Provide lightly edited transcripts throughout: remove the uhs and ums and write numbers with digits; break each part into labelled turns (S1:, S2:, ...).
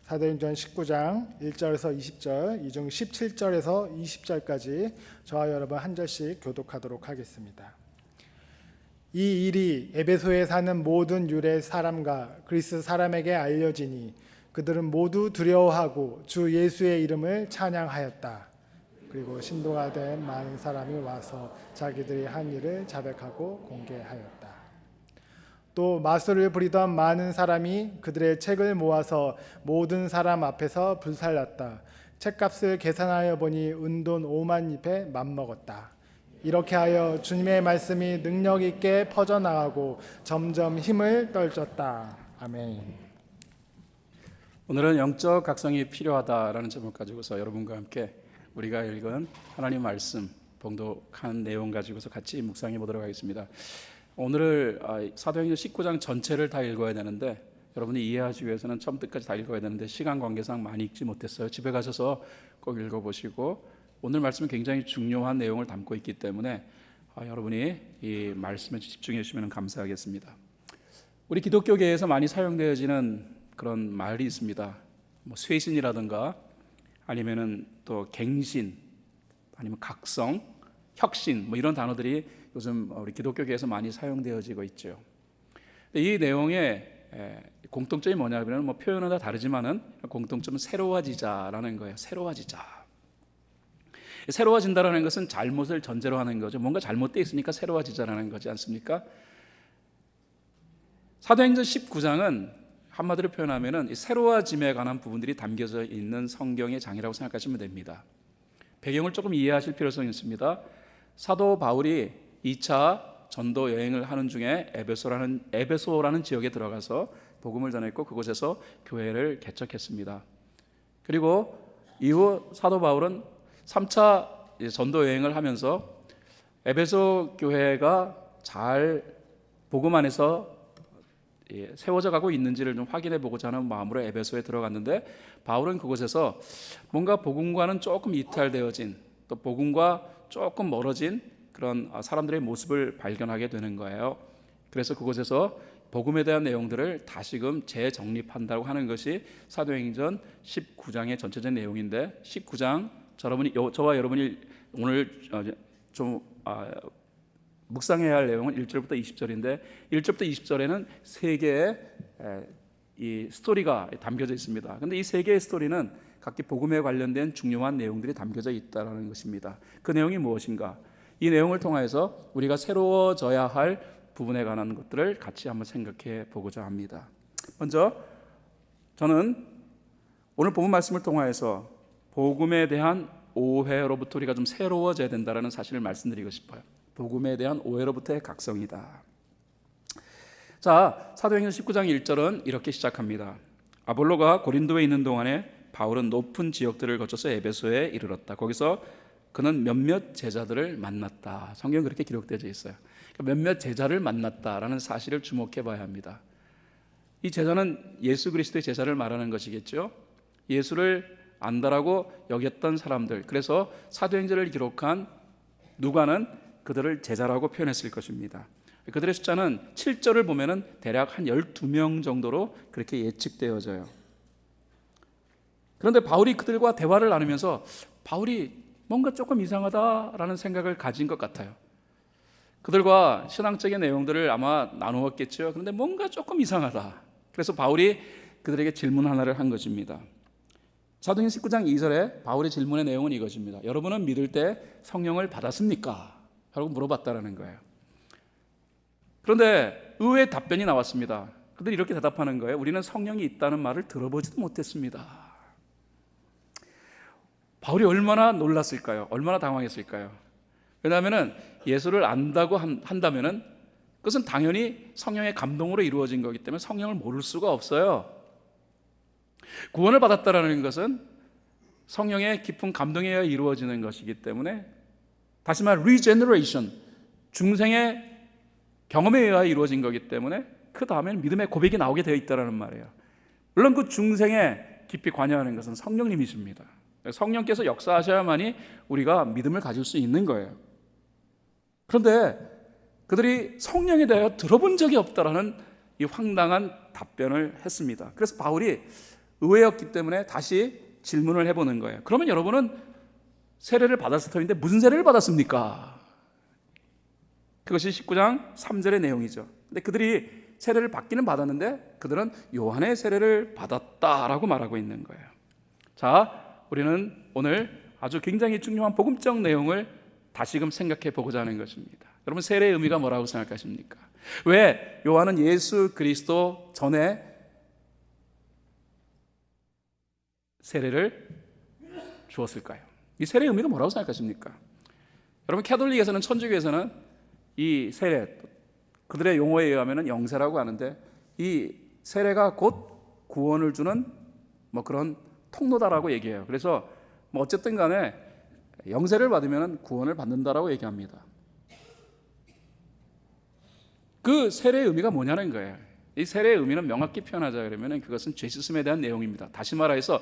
S1: 사도행전 19장 1절에서 20절, 이 중 17절에서 20절까지 저와 여러분 한 절씩 교독하도록 하겠습니다. 이 일이 에베소에 사는 모든 유대 사람과 그리스 사람에게 알려지니 그들은 모두 두려워하고 주 예수의 이름을 찬양하였다. 그리고 신도가 된 많은 사람이 와서 자기들이 한 일을 자백하고 공개하였다. 또 마술을 부리던 많은 사람이 그들의 책을 모아서 모든 사람 앞에서 불살랐다. 책값을 계산하여 보니 은돈 5만 잎에 맞먹었다. 이렇게 하여 주님의 말씀이 능력 있게 퍼져나가고 점점 힘을 떨쳤다. 아멘.
S2: 오늘은 영적 각성이 필요하다라는 제목 가지고서 여러분과 함께 우리가 읽은 하나님 말씀 봉독한 내용 가지고서 같이 묵상해 보도록 하겠습니다. 오늘을 사도행전 19장 전체를 다 읽어야 되는데 여러분이 이해하기 위해서는 처음부터까지 다 읽어야 되는데 시간 관계상 많이 읽지 못했어요. 집에 가셔서 꼭 읽어보시고 오늘 말씀은 굉장히 중요한 내용을 담고 있기 때문에 여러분이 이 말씀에 집중해 주시면 감사하겠습니다. 우리 기독교계에서 많이 사용되어지는 그런 말이 있습니다. 뭐 쇄신이라든가 아니면은 또 갱신 아니면 각성, 혁신 뭐 이런 단어들이 요즘 우리 기독교계에서 많이 사용되어지고 있죠. 이 내용의 공통점이 뭐냐면 뭐 표현은 다 다르지만은 공통점은 새로워지자라는 거예요. 새로워지자. 새로워진다라는 것은 잘못을 전제로 하는 거죠. 뭔가 잘못되어 있으니까 새로워지자라는 거지 않습니까? 사도행전 19장은 한마디로 표현하면은 새로워짐에 관한 부분들이 담겨져 있는 성경의 장이라고 생각하시면 됩니다. 배경을 조금 이해하실 필요성이 있습니다. 사도 바울이 2차 전도 여행을 하는 중에 에베소라는 지역에 들어가서 복음을 전했고 그곳에서 교회를 개척했습니다. 그리고 이후 사도 바울은 3차 전도 여행을 하면서 에베소 교회가 잘 복음 안에서 세워져 가고 있는지를 좀 확인해 보고자 하는 마음으로 에베소에 들어갔는데 바울은 그곳에서 뭔가 복음과는 조금 이탈되어진 또 복음과 조금 멀어진 그런 사람들의 모습을 발견하게 되는 거예요. 그래서 그곳에서 복음에 대한 내용들을 다시금 재정립한다고 하는 것이 사도행전 19장의 전체적인 내용인데 19장 저와 여러분이 오늘 좀 묵상해야 할 내용은 1절부터 20절인데 1절부터 20절에는 세 개의 이 스토리가 담겨져 있습니다. 그런데 이 세 개의 스토리는 각기 복음에 관련된 중요한 내용들이 담겨져 있다는 것입니다. 그 내용이 무엇인가? 이 내용을 통해서 우리가 새로워져야 할 부분에 관한 것들을 같이 한번 생각해 보고자 합니다. 먼저 저는 오늘 본문 말씀을 통해서 복음에 대한 오해로부터 우리가 좀 새로워져야 된다는 사실을 말씀드리고 싶어요. 복음에 대한 오해로부터의 각성이다. 자, 사도행전 19장 1절은 이렇게 시작합니다. 아볼로가 고린도에 있는 동안에 바울은 높은 지역들을 거쳐서 에베소에 이르렀다. 거기서 그는 몇몇 제자들을 만났다. 성경에 그렇게 기록되어 있어요. 몇몇 제자를 만났다라는 사실을 주목해 봐야 합니다. 이 제자는 예수 그리스도의 제자를 말하는 것이겠죠. 예수를 안다라고 여겼던 사람들. 그래서 사도행전을 기록한 누가는 그들을 제자라고 표현했을 것입니다. 그들의 숫자는 7절을 보면은 대략 한 12명 정도로 그렇게 예측되어져요. 그런데 바울이 그들과 대화를 나누면서 바울이 뭔가 조금 이상하다라는 생각을 가진 것 같아요. 그들과 신앙적인 내용들을 아마 나누었겠죠. 그런데 뭔가 조금 이상하다. 그래서 바울이 그들에게 질문 하나를 한 것입니다. 사도행전 19장 2절에 바울의 질문의 내용은 이것입니다. 여러분은 믿을 때 성령을 받았습니까? 라고 물어봤다라는 거예요. 그런데 의외의 답변이 나왔습니다. 그들이 이렇게 대답하는 거예요. 우리는 성령이 있다는 말을 들어보지도 못했습니다. 바울이 얼마나 놀랐을까요? 얼마나 당황했을까요? 왜냐하면 예수를 안다고 한다면 그것은 당연히 성령의 감동으로 이루어진 거기 때문에 성령을 모를 수가 없어요. 구원을 받았다라는 것은 성령의 깊은 감동에 의해 이루어지는 것이기 때문에 다시 말해 regeneration, 중생의 경험에 의해 이루어진 거기 때문에 그 다음에는 믿음의 고백이 나오게 되어 있다는 말이에요. 물론 그 중생에 깊이 관여하는 것은 성령님이십니다. 성령께서 역사하셔야만이 우리가 믿음을 가질 수 있는 거예요. 그런데 그들이 성령에 대하여 들어본 적이 없다라는 이 황당한 답변을 했습니다. 그래서 바울이 의외였기 때문에 다시 질문을 해보는 거예요. 그러면 여러분은 세례를 받았을 터인데 무슨 세례를 받았습니까? 그것이 19장 3절의 내용이죠. 근데 그들이 세례를 받기는 받았는데 그들은 요한의 세례를 받았다라고 말하고 있는 거예요. 자, 우리는 오늘 아주 굉장히 중요한 복음적 내용을 다시금 생각해 보고자 하는 것입니다. 여러분, 세례의 의미가 뭐라고 생각하십니까? 왜 요한은 예수 그리스도 전에 세례를 주었을까요? 이 세례의 의미가 뭐라고 생각하십니까? 여러분, 캐톨릭에서는, 천주교에서는 이 세례, 그들의 용어에 의하면 영세라고 하는데, 이 세례가 곧 구원을 주는 뭐 그런 통로다라고 얘기해요. 그래서 뭐 어쨌든 간에 영세를 받으면 구원을 받는다라고 얘기합니다. 그 세례의 의미가 뭐냐는 거예요. 이 세례의 의미는 명확히 표현하자 그러면 그것은 죄 씻음에 대한 내용입니다. 다시 말해서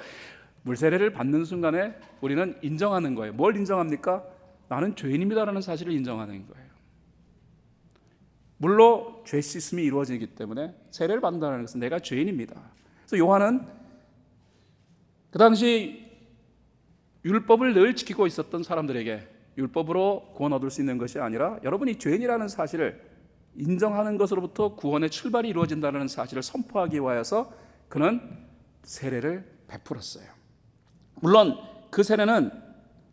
S2: 물세례를 받는 순간에 우리는 인정하는 거예요. 뭘 인정합니까? 나는 죄인입니다라는 사실을 인정하는 거예요. 물로 죄 씻음이 이루어지기 때문에 세례를 받는다는 것은 내가 죄인입니다. 그래서 요한은 그 당시 율법을 늘 지키고 있었던 사람들에게 율법으로 구원 얻을 수 있는 것이 아니라 여러분이 죄인이라는 사실을 인정하는 것으로부터 구원의 출발이 이루어진다는 사실을 선포하기 위하여서 그는 세례를 베풀었어요. 물론 그 세례는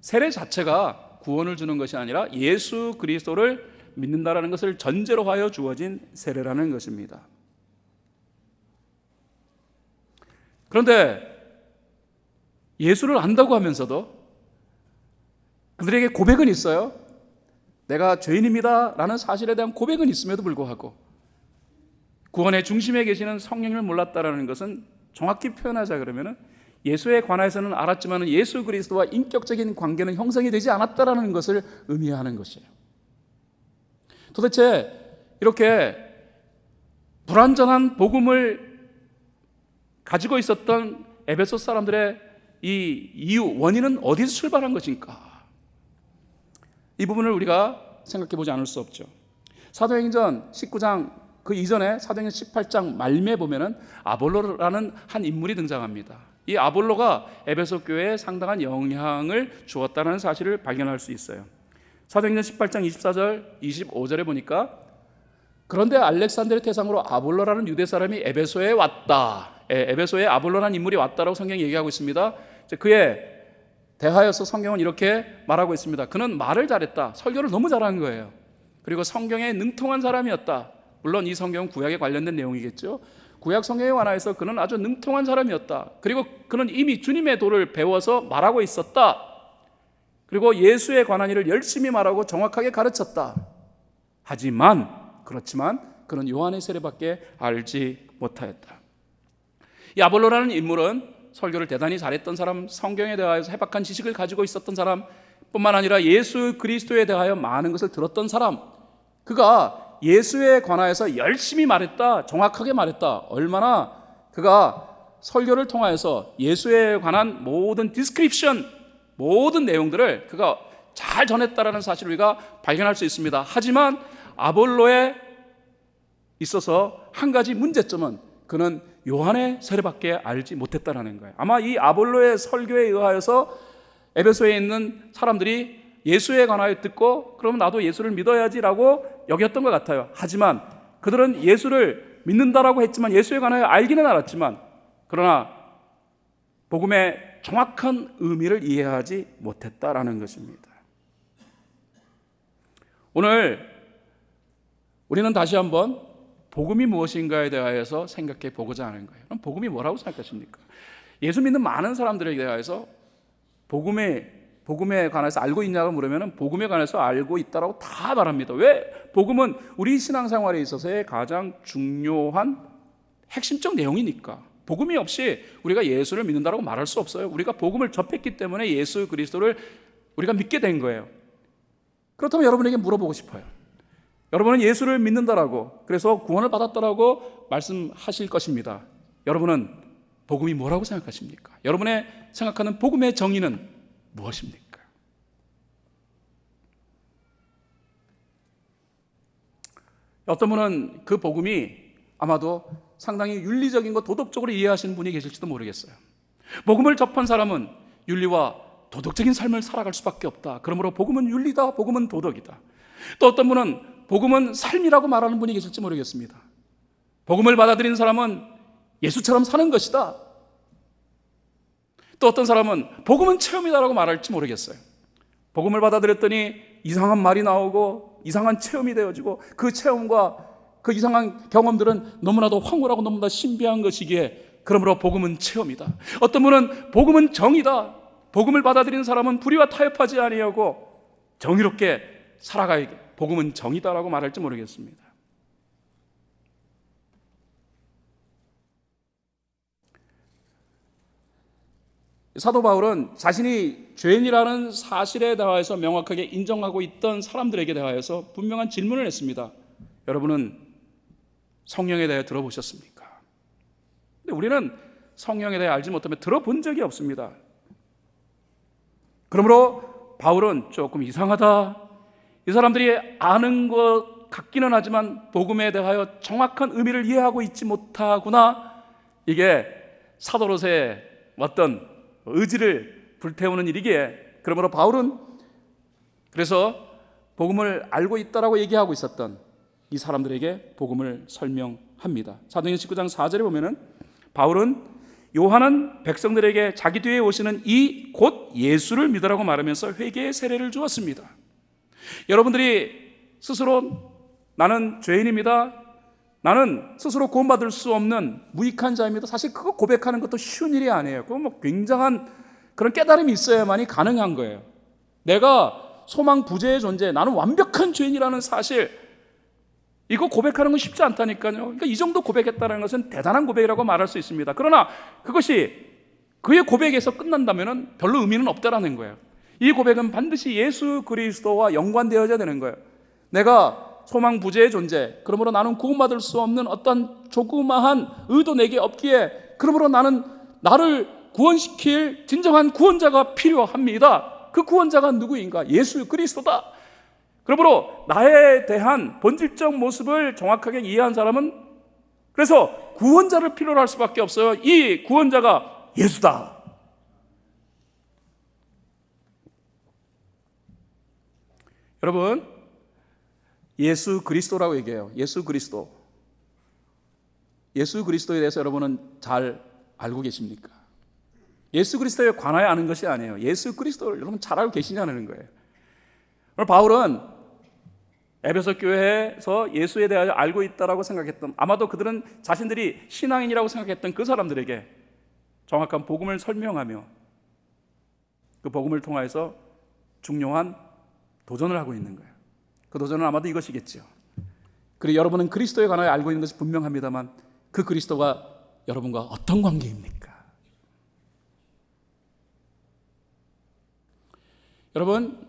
S2: 세례 자체가 구원을 주는 것이 아니라 예수 그리스도를 믿는다라는 것을 전제로 하여 주어진 세례라는 것입니다. 그런데 예수를 안다고 하면서도 그들에게 고백은 있어요. 내가 죄인입니다 라는 사실에 대한 고백은 있음에도 불구하고 구원의 중심에 계시는 성령님을 몰랐다라는 것은 정확히 표현하자 그러면 예수에 관해서는 알았지만 예수 그리스도와 인격적인 관계는 형성이 되지 않았다라는 것을 의미하는 것이에요. 도대체 이렇게 불완전한 복음을 가지고 있었던 에베소 사람들의 이 이유, 원인은 어디서 출발한 것인가? 이 부분을 우리가 생각해 보지 않을 수 없죠. 사도행전 19장 그 이전에 사도행전 18장 말미에 보면은 아볼로라는 한 인물이 등장합니다. 이 아볼로가 에베소 교회에 상당한 영향을 주었다는 사실을 발견할 수 있어요. 사도행전 18장 24절 25절에 보니까 그런데 알렉산드르 태상으로 아볼로라는 유대 사람이 에베소에 왔다. 에베소에 아볼로라는 인물이 왔다라고 성경이 얘기하고 있습니다. 그에 대하여서 성경은 이렇게 말하고 있습니다. 그는 말을 잘했다. 설교를 너무 잘한 거예요. 그리고 성경에 능통한 사람이었다. 물론 이 성경은 구약에 관련된 내용이겠죠. 구약 성경에 관하여서 그는 아주 능통한 사람이었다. 그리고 그는 이미 주님의 도를 배워서 말하고 있었다. 그리고 예수에 관한 일을 열심히 말하고 정확하게 가르쳤다. 그렇지만 그는 요한의 세례밖에 알지 못하였다. 이 아볼로라는 인물은 설교를 대단히 잘했던 사람, 성경에 대하여서 해박한 지식을 가지고 있었던 사람 뿐만 아니라 예수 그리스도에 대하여 많은 것을 들었던 사람, 그가 예수에 관하여서 열심히 말했다, 정확하게 말했다. 얼마나 그가 설교를 통하여서 예수에 관한 모든 디스크립션, 모든 내용들을 그가 잘 전했다라는 사실을 우리가 발견할 수 있습니다. 하지만 아볼로에 있어서 한 가지 문제점은 그는 요한의 세례밖에 알지 못했다라는 거예요. 아마 이 아볼로의 설교에 의하여서 에베소에 있는 사람들이 예수에 관하여 듣고 그러면 나도 예수를 믿어야지라고 여겼던 것 같아요. 하지만 그들은 예수를 믿는다라고 했지만 예수에 관하여 알기는 알았지만 그러나 복음의 정확한 의미를 이해하지 못했다라는 것입니다. 오늘 우리는 다시 한번 복음이 무엇인가에 대하여서 생각해 보고자 하는 거예요. 그럼 복음이 뭐라고 생각하십니까? 예수 믿는 많은 사람들에 대하여서 복음에 관해서 알고 있냐고 물으면 복음에 관해서 알고 있다라고 다 말합니다. 왜? 복음은 우리 신앙생활에 있어서의 가장 중요한 핵심적 내용이니까. 복음이 없이 우리가 예수를 믿는다라고 말할 수 없어요. 우리가 복음을 접했기 때문에 예수 그리스도를 우리가 믿게 된 거예요. 그렇다면 여러분에게 물어보고 싶어요. 여러분은 예수를 믿는다라고, 그래서 구원을 받았다라고 말씀하실 것입니다. 여러분은 복음이 뭐라고 생각하십니까? 여러분의 생각하는 복음의 정의는 무엇입니까? 어떤 분은 그 복음이 아마도 상당히 윤리적인 거 도덕적으로 이해하시는 분이 계실지도 모르겠어요. 복음을 접한 사람은 윤리와 도덕적인 삶을 살아갈 수밖에 없다. 그러므로 복음은 윤리다, 복음은 도덕이다. 또 어떤 분은 복음은 삶이라고 말하는 분이 계실지 모르겠습니다. 복음을 받아들인 사람은 예수처럼 사는 것이다. 또 어떤 사람은 복음은 체험이다라고 말할지 모르겠어요. 복음을 받아들였더니 이상한 말이 나오고 이상한 체험이 되어지고 그 체험과 그 이상한 경험들은 너무나도 황홀하고 너무나 신비한 것이기에 그러므로 복음은 체험이다. 어떤 분은 복음은 정의다. 복음을 받아들인 사람은 불의와 타협하지 아니하고 정의롭게 살아가야 복음은 정의다라고 말할지 모르겠습니다. 사도 바울은 자신이 죄인이라는 사실에 대하여서 명확하게 인정하고 있던 사람들에게 대하여서 분명한 질문을 했습니다. 여러분은 성령에 대해 들어보셨습니까? 근데 우리는 성령에 대해 알지 못하면 들어본 적이 없습니다. 그러므로 바울은 조금 이상하다. 이 사람들이 아는 것 같기는 하지만 복음에 대하여 정확한 의미를 이해하고 있지 못하구나. 이게 사도로서의 어떤 의지를 불태우는 일이기에 그러므로 바울은 그래서 복음을 알고 있다라고 얘기하고 있었던 이 사람들에게 복음을 설명합니다. 사도행전 19장 4절에 보면은 바울은 요한은 백성들에게 자기 뒤에 오시는 이 곧 예수를 믿으라고 말하면서 회개의 세례를 주었습니다. 여러분들이 스스로 나는 죄인입니다. 나는 스스로 구원받을 수 없는 무익한 자입니다. 사실 그거 고백하는 것도 쉬운 일이 아니에요. 그거 뭐 굉장한 그런 깨달음이 있어야만이 가능한 거예요. 내가 소망 부재의 존재, 나는 완벽한 죄인이라는 사실, 이거 고백하는 건 쉽지 않다니까요. 그러니까 이 정도 고백했다는 것은 대단한 고백이라고 말할 수 있습니다. 그러나 그것이 그의 고백에서 끝난다면 별로 의미는 없다라는 거예요. 이 고백은 반드시 예수 그리스도와 연관되어야 되는 거예요. 내가 소망 부재의 존재, 그러므로 나는 구원받을 수 없는 어떤 조그마한 의도 내게 없기에 그러므로 나는 나를 구원시킬 진정한 구원자가 필요합니다. 그 구원자가 누구인가? 예수 그리스도다. 그러므로 나에 대한 본질적 모습을 정확하게 이해한 사람은 그래서 구원자를 필요로 할 수밖에 없어요. 이 구원자가 예수다. 여러분, 예수 그리스도라고 얘기해요. 예수 그리스도. 예수 그리스도에 대해서 여러분은 잘 알고 계십니까? 예수 그리스도에 관하여 아는 것이 아니에요. 예수 그리스도를 여러분 잘 알고 계시냐는 거예요. 오늘 바울은 에베소 교회에서 예수에 대하여 알고 있다라고 생각했던, 아마도 그들은 자신들이 신앙인이라고 생각했던 그 사람들에게 정확한 복음을 설명하며 그 복음을 통하여서 중요한 도전을 하고 있는 거예요. 그 도전은 아마도 이것이겠죠. 그리고 여러분은 그리스도에 관하여 알고 있는 것이 분명합니다만 그 그리스도가 여러분과 어떤 관계입니까? 여러분,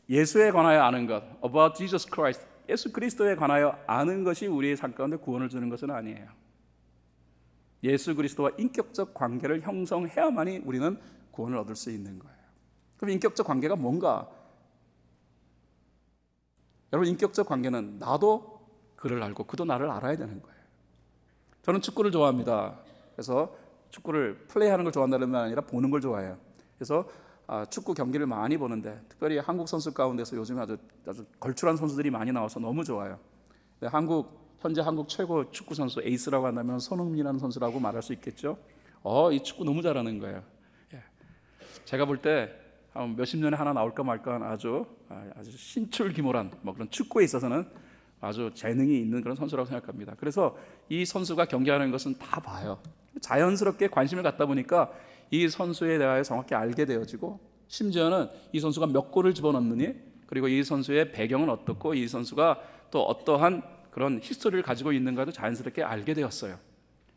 S2: 예수에 관하여 아는 것, about Jesus Christ, 예수 그리스도에 관하여 아는 것이 우리의 삶 가운데 구원을 주는 것은 아니에요. 예수 그리스도와 인격적 관계를 형성해야만이 우리는 구원을 얻을 수 있는 거예요. 그럼 인격적 관계가 뭔가? 여러분, 인격적 관계는 나도 그를 알고 그도 나를 알아야 되는 거예요. 저는 축구를 좋아합니다. 그래서 축구를 플레이하는 걸 좋아한다는 말 아니라 보는 걸 좋아해요. 그래서 축구 경기를 많이 보는데 특별히 한국 선수 가운데서 요즘에 아주 걸출한 선수들이 많이 나와서 너무 좋아요. 현재 한국 최고 축구 선수 에이스라고 한다면 손흥민이라는 선수라고 말할 수 있겠죠. 이 축구 너무 잘하는 거예요. 제가 볼 때 몇십 년에 하나 나올까 말까 아주 신출귀몰한 그런 축구에 있어서는 아주 재능이 있는 그런 선수라고 생각합니다. 그래서 이 선수가 경기하는 것은 다 봐요. 자연스럽게 관심을 갖다 보니까 이 선수에 대하여 정확히 알게 되어지고, 심지어는 이 선수가 몇 골을 집어넣느니, 그리고 이 선수의 배경은 어떻고 이 선수가 또 어떠한 그런 히스토리를 가지고 있는가도 자연스럽게 알게 되었어요.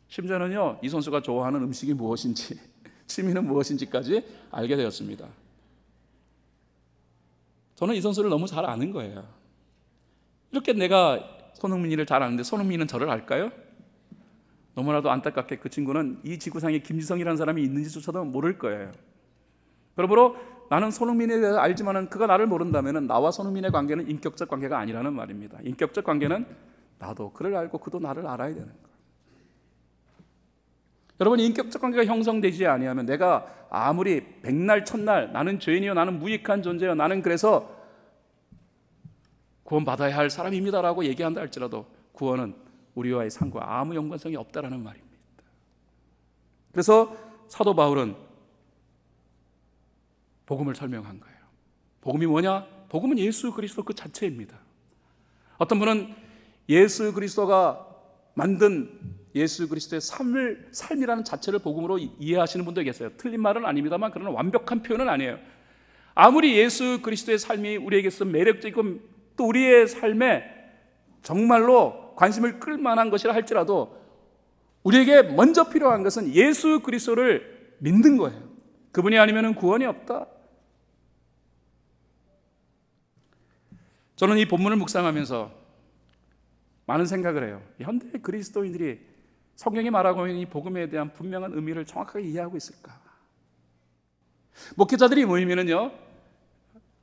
S2: 심지어는요, 이 선수가 좋아하는 음식이 무엇인지, 취미는 무엇인지까지 알게 되었습니다. 저는 이 선수를 너무 잘 아는 거예요. 이렇게 내가 손흥민이를 잘 아는데 손흥민은 저를 알까요? 너무나도 안타깝게 그 친구는 이 지구상에 김지성이라는 사람이 있는지조차도 모를 거예요. 그러므로 나는 손흥민에 대해서 알지만은 그가 나를 모른다면은 나와 손흥민의 관계는 인격적 관계가 아니라는 말입니다. 인격적 관계는 나도 그를 알고 그도 나를 알아야 되는 거예요. 여러분, 인격적 관계가 형성되지 아니하면 내가 아무리 백날 천날 나는 죄인이요, 나는 무익한 존재요, 나는 그래서 구원받아야 할 사람입니다라고 얘기한다 할지라도 구원은 우리와의 상과 아무 연관성이 없다라는 말입니다. 그래서 사도 바울은 복음을 설명한 거예요. 복음이 뭐냐? 복음은 예수 그리스도 그 자체입니다. 어떤 분은 예수 그리스도가 만든 예수 그리스도의 삶이라는 자체를 복음으로 이해하시는 분도 계세요. 틀린 말은 아닙니다만 그러나 완벽한 표현은 아니에요. 아무리 예수 그리스도의 삶이 우리에게서 매력적이고 또 우리의 삶에 정말로 관심을 끌 만한 것이라 할지라도 우리에게 먼저 필요한 것은 예수 그리스도를 믿는 거예요. 그분이 아니면 구원이 없다. 저는 이 본문을 묵상하면서 많은 생각을 해요. 현대 그리스도인들이 성경이 말하고 있는 이 복음에 대한 분명한 의미를 정확하게 이해하고 있을까? 목회자들이 모이면은요,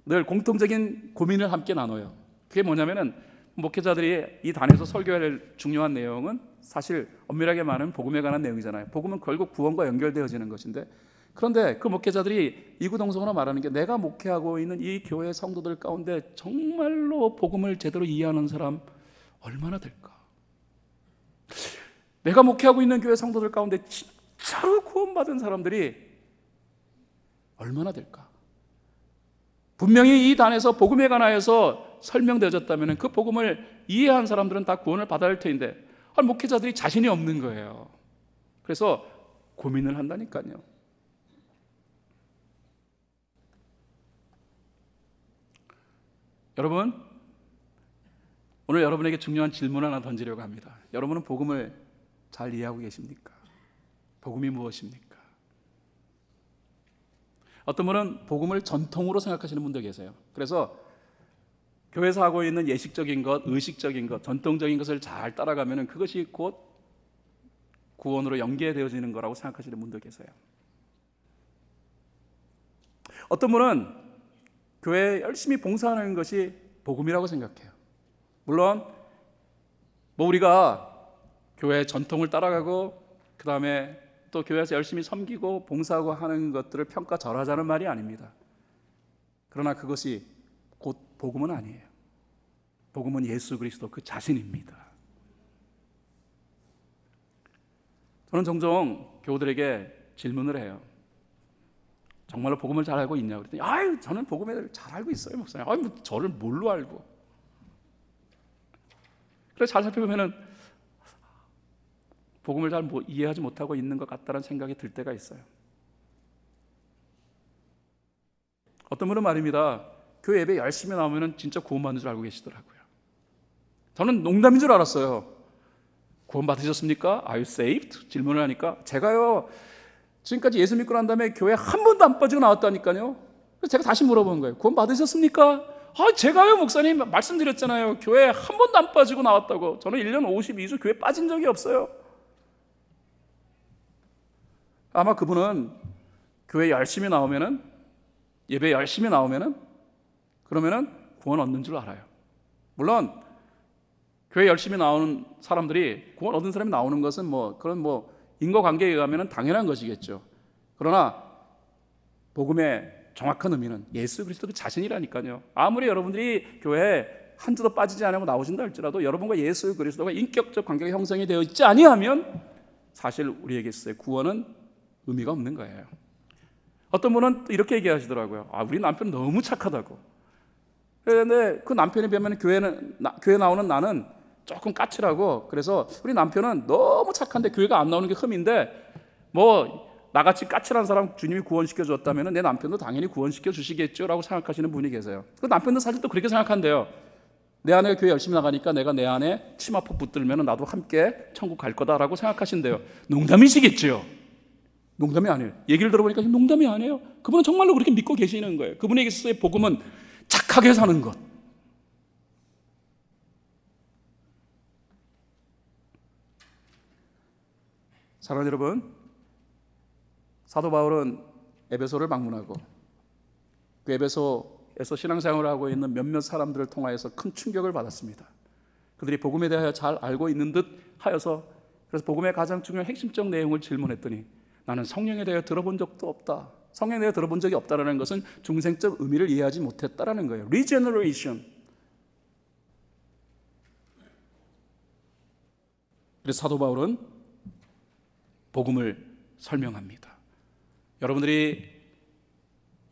S2: 늘 공통적인 고민을 함께 나눠요. 그게 뭐냐면은 목회자들이 이 단에서 설교해야 할 중요한 내용은 사실 엄밀하게 말하면 복음에 관한 내용이잖아요. 복음은 결국 구원과 연결되어지는 것인데, 그런데 그 목회자들이 이구동성으로 말하는 게 내가 목회하고 있는 이 교회 성도들 가운데 정말로 복음을 제대로 이해하는 사람 얼마나 될까? 내가 목회하고 있는 교회 성도들 가운데 진짜로 구원받은 사람들이 얼마나 될까? 분명히 이 단에서 복음에 관하여서 설명되어졌다면 그 복음을 이해한 사람들은 다 구원을 받아야 할 터인데 목회자들이 자신이 없는 거예요. 그래서 고민을 한다니까요. 여러분, 오늘 여러분에게 중요한 질문 하나 던지려고 합니다. 여러분은 복음을 잘 이해하고 계십니까? 복음이 무엇입니까? 어떤 분은 복음을 전통으로 생각하시는 분도 계세요. 그래서 교회에서 하고 있는 예식적인 것, 의식적인 것, 전통적인 것을 잘 따라가면 그것이 곧 구원으로 연계되어지는 거라고 생각하시는 분도 계세요. 어떤 분은 교회에 열심히 봉사하는 것이 복음이라고 생각해요. 물론 우리가 교회 전통을 따라가고 그 다음에 또 교회에서 열심히 섬기고 봉사하고 하는 것들을 평가절하자는 말이 아닙니다. 그러나 그것이 곧 복음은 아니에요. 복음은 예수 그리스도 그 자신입니다. 저는 종종 교우들에게 질문을 해요. 정말로 복음을 잘 알고 있냐고 그랬더니 아유, 저는 복음을 잘 알고 있어요, 목사님. 아유, 뭐 저를 뭘로 알고? 그래서 잘 살펴보면은 복음을 잘 이해하지 못하고 있는 것 같다는 생각이 들 때가 있어요. 어떤 분은 말입니다. 교회 예배 열심히 나오면은 진짜 구원받는 줄 알고 계시더라고요. 저는 농담인 줄 알았어요. 구원 받으셨습니까? Are you saved? 질문을 하니까 제가요, 지금까지 예수 믿고 난 다음에 교회 한 번도 안 빠지고 나왔다니까요. 그래서 제가 다시 물어본 거예요. 구원 받으셨습니까? 제가요, 목사님 말씀드렸잖아요. 교회 한 번도 안 빠지고 나왔다고. 저는 1년 52주 교회 빠진 적이 없어요. 아마 그분은 교회 열심히 나오면은, 예배 열심히 나오면은, 그러면은 구원 얻는 줄 알아요. 물론 교회 열심히 나오는 사람들이 구원 얻은 사람이 나오는 것은 그런 인과관계에 의하면 당연한 것이겠죠. 그러나 복음의 정확한 의미는 예수 그리스도 그 자신이라니까요. 아무리 여러분들이 교회에 한 주도 빠지지 않고 나오신다 할지라도 여러분과 예수 그리스도가 인격적 관계가 형성이 되어 있지 아니하면 사실 우리에게서의 구원은 의미가 없는 거예요. 어떤 분은 이렇게 얘기하시더라고요. 우리 남편 너무 착하다고. 그런데 그 남편에 비하면 교회 나오는 나는 조금 까칠하고, 그래서 우리 남편은 너무 착한데 교회가 안 나오는 게 흠인데 나같이 까칠한 사람 주님이 구원시켜 줬다면 내 남편도 당연히 구원시켜 주시겠죠 라고 생각하시는 분이 계세요. 그 남편도 사실 또 그렇게 생각한대요. 내 아내가 교회 열심히 나가니까 내가 내 아내 치마폭 붙들면 나도 함께 천국 갈 거다라고 생각하신대요. 농담이시겠죠? 농담이 아니에요. 얘기를 들어보니까 농담이 아니에요. 그분은 정말로 그렇게 믿고 계시는 거예요. 그분에게서의 복음은 착하게 사는 것. 사랑하는 여러분, 사도 바울은 에베소를 방문하고 그 에베소에서 신앙생활을 하고 있는 몇몇 사람들을 통하여서 큰 충격을 받았습니다. 그들이 복음에 대하여 잘 알고 있는 듯 하여서 그래서 복음의 가장 중요한 핵심적 내용을 질문했더니 나는 성령에 대해 들어본 적도 없다. 성령에 대해 들어본 적이 없다라는 것은 중생적 의미를 이해하지 못했다라는 거예요. Regeneration. 그래서 사도 바울은 복음을 설명합니다. 여러분들이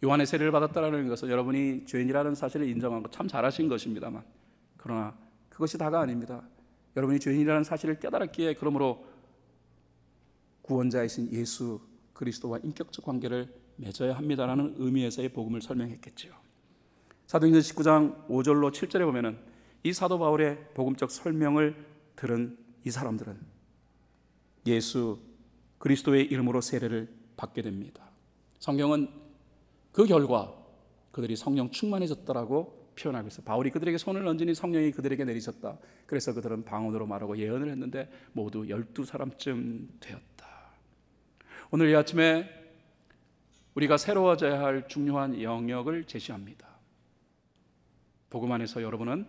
S2: 요한의 세례를 받았다는 것은 여러분이 죄인이라는 사실을 인정한 것 참 잘하신 것입니다만, 그러나 그것이 다가 아닙니다. 여러분이 죄인이라는 사실을 깨달았기에 그러므로 구원자이신 예수 그리스도와 인격적 관계를 맺어야 합니다라는 의미에서의 복음을 설명했겠죠. 사도행전 19장 5절로 7절에 보면은 이 사도 바울의 복음적 설명을 들은 이 사람들은 예수 그리스도의 이름으로 세례를 받게 됩니다. 성경은 그 결과 그들이 성령 충만해졌다라고 표현하고 있어요. 바울이 그들에게 손을 얹으니 성령이 그들에게 내리셨다. 그래서 그들은 방언으로 말하고 예언을 했는데 모두 12사람쯤 되었다. 오늘 이 아침에 우리가 새로워져야 할 중요한 영역을 제시합니다. 복음 안에서 여러분은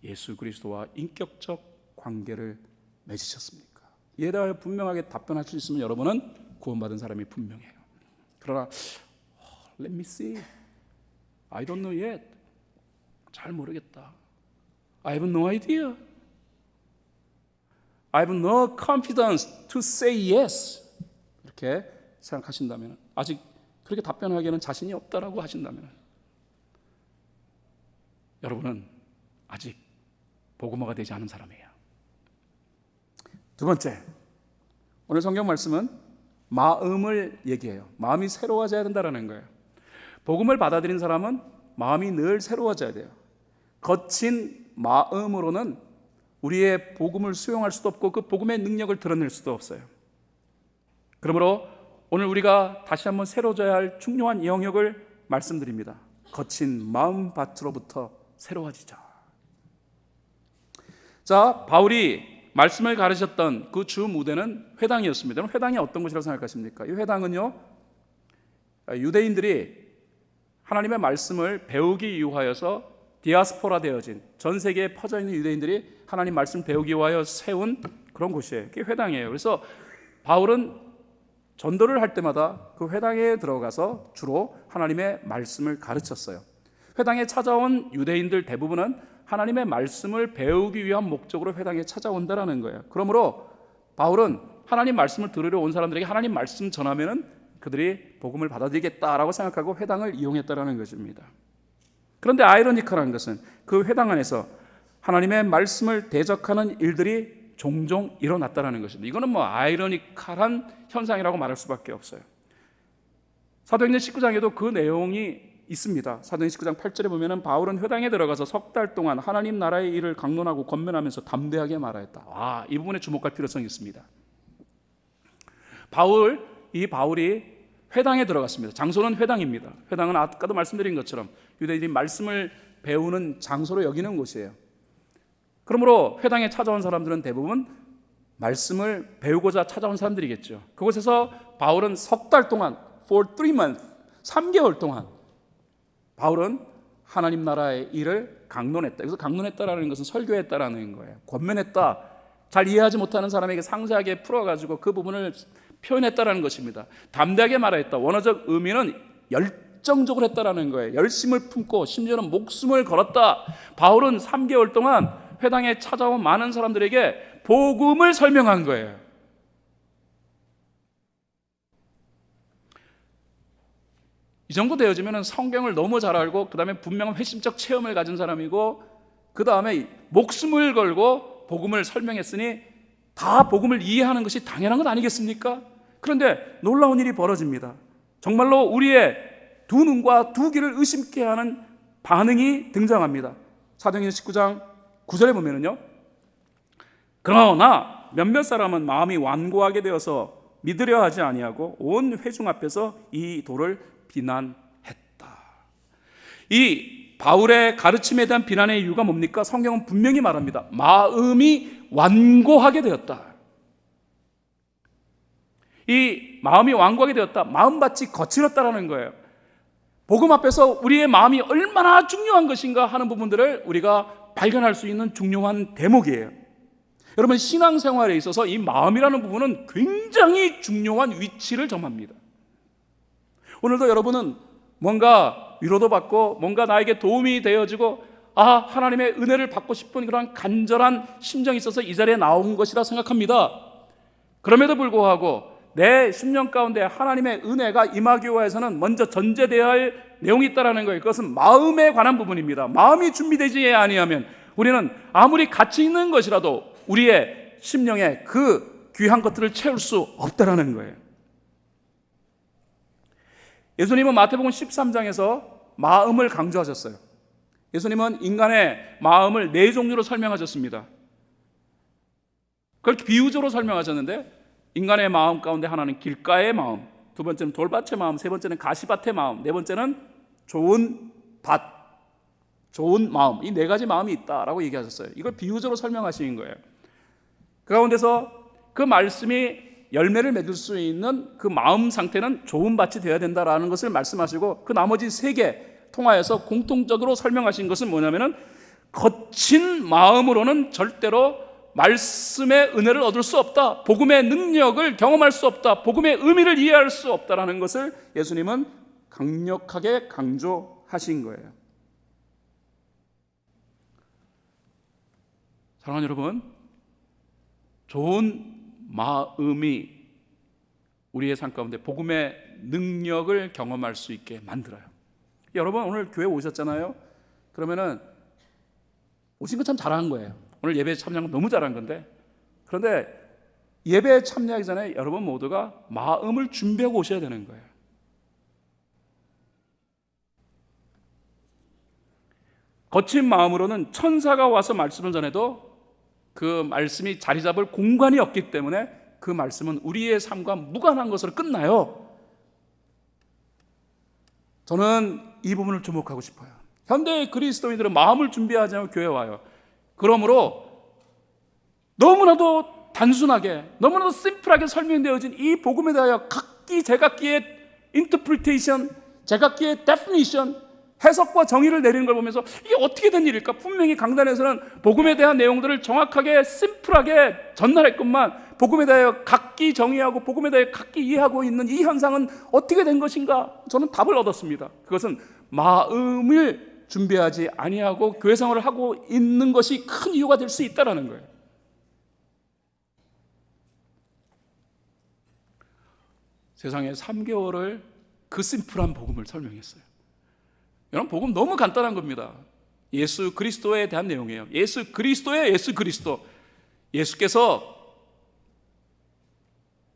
S2: 예수 그리스도와 인격적 관계를 맺으셨습니까? 이에 대하여 분명하게 답변할 수 있으면 여러분은 구원받은 사람이 분명해요. 그러나 Let me see. I don't know yet. 잘 모르겠다. I have no idea. I have no confidence to say yes. 이렇게 생각하신다면, 아직 그렇게 답변하기에는 자신이 없다라고 하신다면, 여러분은 아직 복음화가 되지 않은 사람이에요. 두 번째, 오늘 성경 말씀은 마음을 얘기해요. 마음이 새로워져야 된다는 거예요. 복음을 받아들인 사람은 마음이 늘 새로워져야 돼요. 거친 마음으로는 우리의 복음을 수용할 수도 없고 그 복음의 능력을 드러낼 수도 없어요. 그러므로 오늘 우리가 다시 한번 새로워져야 할 중요한 영역을 말씀드립니다. 거친 마음밭으로부터 새로워지자. 자, 바울이 말씀을 가르쳤던 그 주 무대는 회당이었습니다. 회당이 어떤 곳이라고 생각하십니까? 이 회당은요, 유대인들이 하나님의 말씀을 배우기 위하여서 디아스포라 되어진 전 세계에 퍼져 있는 유대인들이 하나님 말씀 배우기 위하여 세운 그런 곳이에요. 그게 회당이에요. 그래서 바울은 전도를 할 때마다 그 회당에 들어가서 주로 하나님의 말씀을 가르쳤어요. 회당에 찾아온 유대인들 대부분은 하나님의 말씀을 배우기 위한 목적으로 회당에 찾아온다라는 거예요. 그러므로 바울은 하나님 말씀을 들으러 온 사람들에게 하나님 말씀 전하면은 그들이 복음을 받아들이겠다라고 생각하고 회당을 이용했다라는 것입니다. 그런데 아이러니컬한 것은 그 회당 안에서 하나님의 말씀을 대적하는 일들이 종종 일어났다라는 것입니다. 이거는 뭐 아이러니컬한 현상이라고 말할 수밖에 없어요. 사도행전 19장에도 그 내용이 있습니다. 사도행전 19장 8절에 보면은 바울은 회당에 들어가서 석 달 동안 하나님 나라의 일을 강론하고 권면하면서 담대하게 말하였다. 이 부분에 주목할 필요성이 있습니다. 이 바울이 회당에 들어갔습니다. 장소는 회당입니다. 회당은 아까도 말씀드린 것처럼 유대인들이 말씀을 배우는 장소로 여기는 곳이에요. 그러므로 회당에 찾아온 사람들은 대부분 말씀을 배우고자 찾아온 사람들이겠죠. 그곳에서 바울은 석 달 동안 for 3 months 3개월 동안 바울은 하나님 나라의 일을 강론했다. 그래서 강론했다라는 것은 설교했다라는 거예요. 권면했다. 잘 이해하지 못하는 사람에게 상세하게 풀어가지고 그 부분을 표현했다라는 것입니다. 담대하게 말했다. 원어적 의미는 열정적으로 했다라는 거예요. 열심을 품고 심지어는 목숨을 걸었다. 바울은 3개월 동안 회당에 찾아온 많은 사람들에게 복음을 설명한 거예요. 이 정도 되어지면 성경을 너무 잘 알고 그 다음에 분명한 회심적 체험을 가진 사람이고 그 다음에 목숨을 걸고 복음을 설명했으니 다 복음을 이해하는 것이 당연한 것 아니겠습니까? 그런데 놀라운 일이 벌어집니다. 정말로 우리의 두 눈과 두 귀를 의심케 하는 반응이 등장합니다. 사도행전 19장 9절에 보면은요, 그러나 몇몇 사람은 마음이 완고하게 되어서 믿으려 하지 아니하고 온 회중 앞에서 이 도를 비난했다. 이 바울의 가르침에 대한 비난의 이유가 뭡니까? 성경은 분명히 말합니다. 마음이 완고하게 되었다. 이 마음이 완고하게 되었다. 마음밭이 거칠었다라는 거예요. 복음 앞에서 우리의 마음이 얼마나 중요한 것인가 하는 부분들을 우리가 발견할 수 있는 중요한 대목이에요. 여러분, 신앙생활에 있어서 이 마음이라는 부분은 굉장히 중요한 위치를 점합니다. 오늘도 여러분은 뭔가 위로도 받고 뭔가 나에게 도움이 되어지고 하나님의 은혜를 받고 싶은 그런 간절한 심정이 있어서 이 자리에 나온 것이라 생각합니다. 그럼에도 불구하고 내 심령 가운데 하나님의 은혜가 임하기 위해서는 먼저 전제되어야 할 내용이 있다는 거예요. 그것은 마음에 관한 부분입니다. 마음이 준비되지 아니하면 우리는 아무리 가치 있는 것이라도 우리의 심령에 그 귀한 것들을 채울 수 없다는 거예요. 예수님은 마태복음 13장에서 마음을 강조하셨어요. 예수님은 인간의 마음을 네 종류로 설명하셨습니다. 그걸 비유적으로 설명하셨는데, 인간의 마음 가운데 하나는 길가의 마음, 두 번째는 돌밭의 마음, 세 번째는 가시밭의 마음, 네 번째는 좋은 밭, 좋은 마음, 이 네 가지 마음이 있다라고 얘기하셨어요. 이걸 비유적으로 설명하시는 거예요. 그 가운데서 그 말씀이 열매를 맺을 수 있는 그 마음 상태는 좋은 밭이 되어야 된다라는 것을 말씀하시고, 그 나머지 세 개 통하여서 공통적으로 설명하신 것은 뭐냐면은, 거친 마음으로는 절대로 말씀의 은혜를 얻을 수 없다, 복음의 능력을 경험할 수 없다, 복음의 의미를 이해할 수 없다라는 것을 예수님은 강력하게 강조하신 거예요. 사랑하는 여러분, 좋은 마음이 우리의 삶 가운데 복음의 능력을 경험할 수 있게 만들어요. 여러분, 오늘 교회 오셨잖아요. 그러면은 오신 거 참 잘한 거예요. 오늘 예배에 참여한 건 너무 잘한 건데, 그런데 예배에 참여하기 전에 여러분 모두가 마음을 준비하고 오셔야 되는 거예요. 거친 마음으로는 천사가 와서 말씀을 전해도 그 말씀이 자리 잡을 공간이 없기 때문에 그 말씀은 우리의 삶과 무관한 것으로 끝나요. 저는 이 부분을 주목하고 싶어요. 현대 그리스도인들은 마음을 준비하지 않고 교회에 와요. 그러므로 너무나도 단순하게, 너무나도 심플하게 설명되어진 이 복음에 대하여 각기 제각기의 인터프리테이션, 제각기의 데피니션, 해석과 정의를 내리는 걸 보면서 이게 어떻게 된 일일까? 분명히 강단에서는 복음에 대한 내용들을 정확하게 심플하게 전달했건만, 복음에 대하여 각기 정의하고 복음에 대하여 각기 이해하고 있는 이 현상은 어떻게 된 것인가? 저는 답을 얻었습니다. 그것은 마음을 준비하지 아니하고 교회 생활을 하고 있는 것이 큰 이유가 될 수 있다는 거예요. 세상에 3개월을 그 심플한 복음을 설명했어요. 여러분, 복음 너무 간단한 겁니다. 예수 그리스도에 대한 내용이에요. 예수 그리스도예요. 예수 그리스도. 예수께서,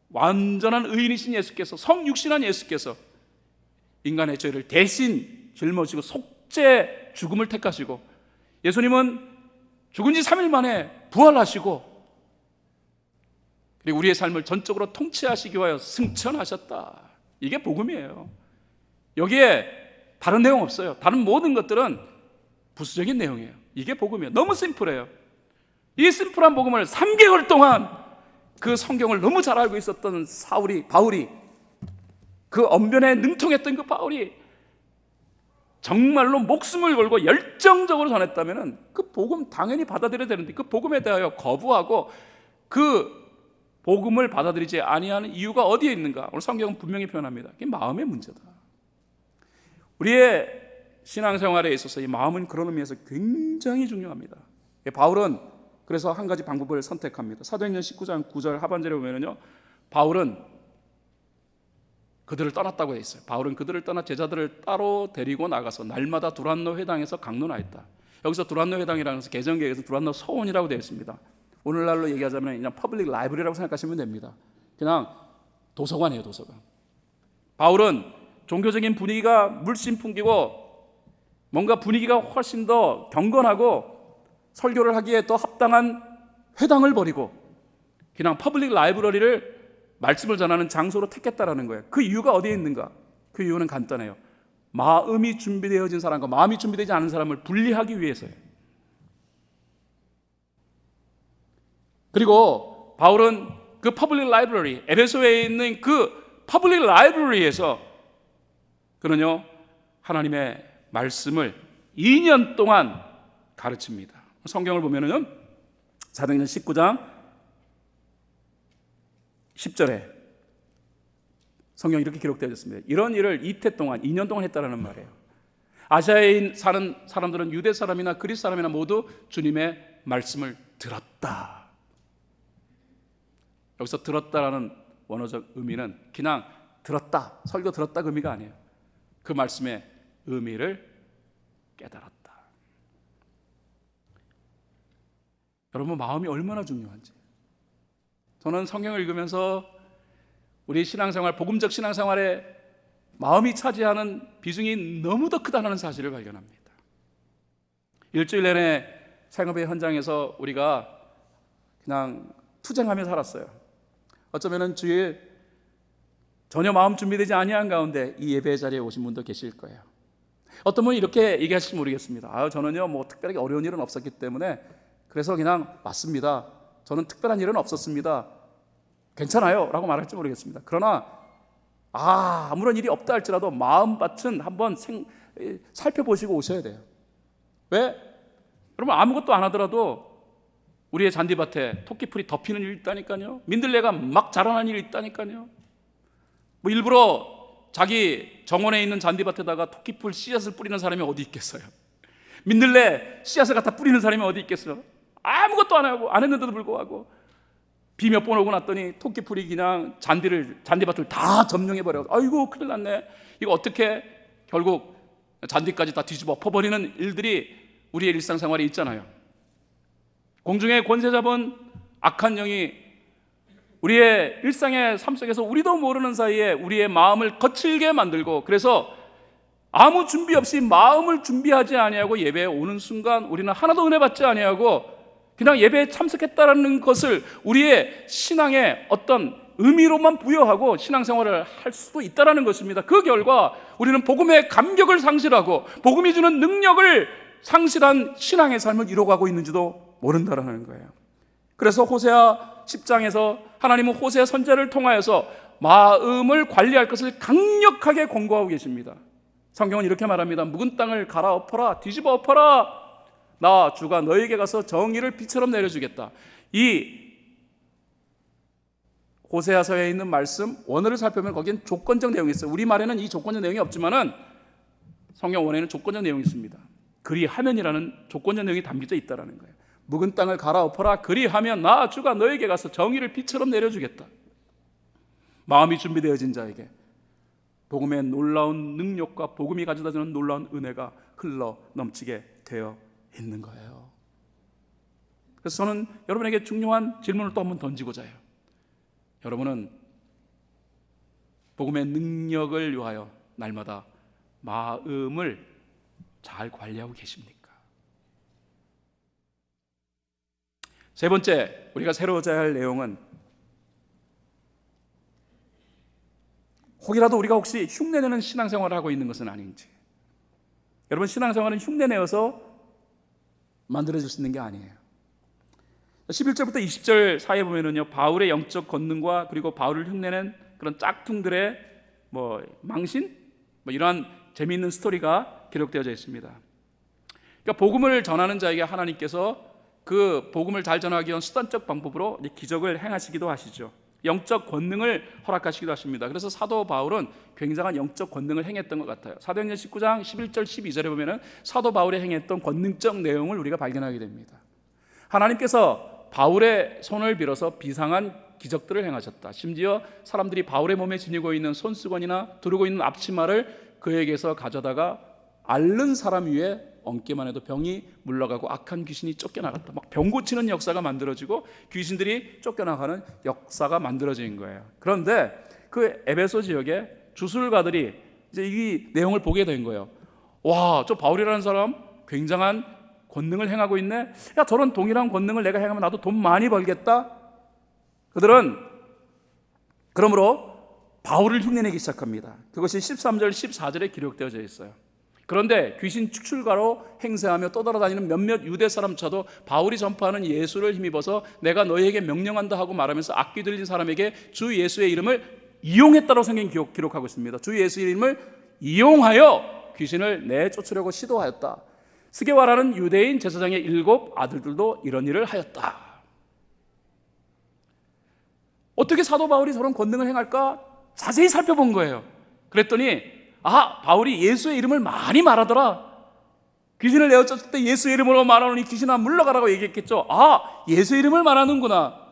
S2: 완전한 의인이신 예수께서, 성육신한 예수께서 인간의 죄를 대신 짊어지고 속죄 죽음을 택하시고, 예수님은 죽은 지 3일 만에 부활하시고, 그리고 우리의 삶을 전적으로 통치하시기 위하여 승천하셨다. 이게 복음이에요. 여기에 다른 내용 없어요. 다른 모든 것들은 부수적인 내용이에요. 이게 복음이에요. 너무 심플해요. 이 심플한 복음을 3개월 동안 그 성경을 너무 잘 알고 있었던 바울이, 그 언변에 능통했던 그 바울이 정말로 목숨을 걸고 열정적으로 전했다면 그 복음 당연히 받아들여야 되는데, 그 복음에 대하여 거부하고 그 복음을 받아들이지 아니하는 이유가 어디에 있는가? 오늘 성경은 분명히 표현합니다. 이게 마음의 문제다. 우리의 신앙생활에 있어서 이 마음은 그런 의미에서 굉장히 중요합니다. 바울은 그래서 한 가지 방법을 선택합니다. 사도행전 19장 9절 하반절에 보면요, 바울은 그들을 떠났다고 되어 있어요. 바울은 그들을 떠나 제자들을 따로 데리고 나가서 날마다 두란노 회당에서 강론하였다. 여기서 두란노 회당이라는 것은 개정계에서 두란노 서원이라고 되어 있습니다. 오늘날로 얘기하자면 그냥 퍼블릭 라이브러리라고 생각하시면 됩니다. 그냥 도서관이에요, 도서관. 바울은 종교적인 분위기가 물씬 풍기고 뭔가 분위기가 훨씬 더 경건하고 설교를 하기에 더 합당한 회당을 버리고 그냥 퍼블릭 라이브러리를 말씀을 전하는 장소로 택했다라는 거예요. 그 이유가 어디에 있는가? 그 이유는 간단해요. 마음이 준비되어진 사람과 마음이 준비되지 않은 사람을 분리하기 위해서예요. 그리고 바울은 그 퍼블릭 라이브러리, 에베소에 있는 그 퍼블릭 라이브러리에서 그는요, 하나님의 말씀을 2년 동안 가르칩니다. 성경을 보면은 사도행전 19장 10절에 성경 이렇게 기록되어 있습니다. 이런 일을 이태 동안 2년 동안 했다라는 말이에요. 아시아에 사는 사람들은 유대 사람이나 그리스 사람이나 모두 주님의 말씀을 들었다. 여기서 들었다라는 원어적 의미는 그냥 들었다, 설교 들었다 그 의미가 아니에요. 그 말씀의 의미를 깨달았다. 여러분, 마음이 얼마나 중요한지. 저는 성경을 읽으면서 우리 신앙생활, 복음적 신앙생활에 마음이 차지하는 비중이 너무도 크다는 사실을 발견합니다. 일주일 내내 생업의 현장에서 우리가 그냥 투쟁하며 살았어요. 어쩌면 주일 전혀 마음 준비되지 아니한 가운데 이 예배 자리에 오신 분도 계실 거예요. 어떤 분이 이렇게 얘기하실지 모르겠습니다. 저는요 뭐 특별하게 어려운 일은 없었기 때문에 그래서 그냥 맞습니다. 저는 특별한 일은 없었습니다. 괜찮아요 라고 말할지 모르겠습니다. 그러나 아무런 일이 없다 할지라도 마음밭은 한번 살펴보시고 오셔야 돼요. 왜? 여러분, 아무것도 안 하더라도 우리의 잔디밭에 토끼풀이 덮이는 일이 있다니까요. 민들레가 막 자라나는 일이 있다니까요. 뭐 일부러 자기 정원에 있는 잔디밭에다가 토끼풀 씨앗을 뿌리는 사람이 어디 있겠어요? 민들레 씨앗을 갖다 뿌리는 사람이 어디 있겠어요? 아무것도 안 하고, 안 했는데도 불구하고 비 몇 번 오고 났더니 토끼풀이 그냥 잔디밭을 다 점령해버려서 아이고 큰일 났네. 이거 어떻게, 결국 잔디까지 다 뒤집어 엎어버리는 일들이 우리의 일상생활에 있잖아요. 공중의 권세 잡은 악한 영이 우리의 일상의 삶 속에서 우리도 모르는 사이에 우리의 마음을 거칠게 만들고, 그래서 아무 준비 없이 마음을 준비하지 아니하고 예배에 오는 순간 우리는 하나도 은혜 받지 아니하고 그냥 예배에 참석했다라는 것을 우리의 신앙의 어떤 의미로만 부여하고 신앙생활을 할 수도 있다라는 것입니다. 그 결과 우리는 복음의 감격을 상실하고 복음이 주는 능력을 상실한 신앙의 삶을 이뤄가고 있는지도 모른다라는 거예요. 그래서 호세아 10장에서 하나님은 호세아 선지자를 통하여서 마음을 관리할 것을 강력하게 권고하고 계십니다. 성경은 이렇게 말합니다. 묵은 땅을 갈아엎어라, 뒤집어 엎어라. 나 주가 너에게 가서 정의를 비처럼 내려주겠다. 이 호세아서에 있는 말씀 원어를 살펴보면 거기엔 조건적 내용이 있어요. 우리말에는 이 조건적 내용이 없지만은 성경 원어에는 조건적 내용이 있습니다. 그리하면이라는 조건적 내용이 담겨져 있다는 거예요. 묵은 땅을 갈아엎어라. 그리하면 나 주가 너에게 가서 정의를 비처럼 내려주겠다. 마음이 준비되어진 자에게 복음의 놀라운 능력과 복음이 가져다주는 놀라운 은혜가 흘러 넘치게 되어 있는 거예요. 그래서 저는 여러분에게 중요한 질문을 또 한번 던지고자 해요. 여러분은 복음의 능력을 위하여 날마다 마음을 잘 관리하고 계십니까? 세 번째, 우리가 새로워져야 할 내용은 혹이라도 우리가 혹시 흉내내는 신앙생활을 하고 있는 것은 아닌지. 여러분, 신앙생활은 흉내내어서 만들어질 수 있는 게 아니에요. 11절부터 20절 사이에 보면은요, 바울의 영적 권능과 그리고 바울을 흉내낸 그런 짝퉁들의 망신, 이러한 재미있는 스토리가 기록되어져 있습니다. 그러니까 복음을 전하는 자에게 하나님께서 그 복음을 잘 전하기 위한 수단적 방법으로 기적을 행하시기도 하시죠. 영적 권능을 허락하시기도 하십니다. 그래서 사도 바울은 굉장한 영적 권능을 행했던 것 같아요. 사도행전 19장 11절 12절에 보면은 사도 바울이 행했던 권능적 내용을 우리가 발견하게 됩니다. 하나님께서 바울의 손을 빌어서 비상한 기적들을 행하셨다. 심지어 사람들이 바울의 몸에 지니고 있는 손수건이나 두르고 있는 앞치마를 그에게서 가져다가 앓는 사람 위에 얹기만 해도 병이 물러가고 악한 귀신이 쫓겨나갔다. 막 병 고치는 역사가 만들어지고 귀신들이 쫓겨나가는 역사가 만들어진 거예요. 그런데 그 에베소 지역에 주술가들이 이제 이 내용을 보게 된 거예요. 와, 저 바울이라는 사람 굉장한 권능을 행하고 있네. 야, 저런 동일한 권능을 내가 행하면 나도 돈 많이 벌겠다. 그들은 그러므로 바울을 흉내내기 시작합니다. 그것이 13절 14절에 기록되어져 있어요. 그런데 귀신 축출가로 행세하며 떠돌아다니는 몇몇 유대 사람조차도 바울이 전파하는 예수를 힘입어서 내가 너희에게 명령한다 하고 말하면서 악귀 들린 사람에게 주 예수의 이름을 이용했다고 성경이 기록하고 있습니다. 주 예수의 이름을 이용하여 귀신을 내쫓으려고 시도하였다. 스게와라는 유대인 제사장의 7 아들들도 이런 일을 하였다. 어떻게 사도 바울이 저런 권능을 행할까 자세히 살펴본 거예요. 그랬더니 바울이 예수의 이름을 많이 말하더라. 귀신을 내어쫓을 때 예수의 이름으로 말하노니 귀신아 물러가라고 얘기했겠죠. 예수의 이름을 말하는구나.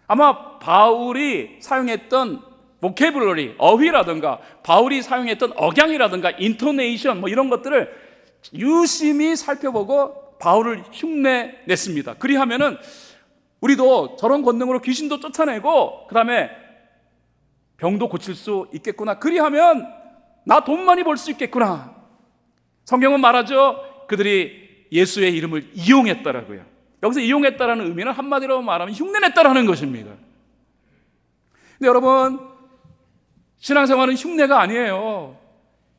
S2: 아마 바울이 사용했던 보케블러리, 어휘라든가 바울이 사용했던 억양이라든가 인토네이션 이런 것들을 유심히 살펴보고 바울을 흉내냈습니다. 그리하면은 우리도 저런 권능으로 귀신도 쫓아내고 그 다음에 병도 고칠 수 있겠구나. 그리하면 나 돈 많이 벌 수 있겠구나. 성경은 말하죠. 그들이 예수의 이름을 이용했다라고요. 여기서 이용했다라는 의미는 한마디로 말하면 흉내냈다라는 것입니다. 근데 여러분, 신앙생활은 흉내가 아니에요.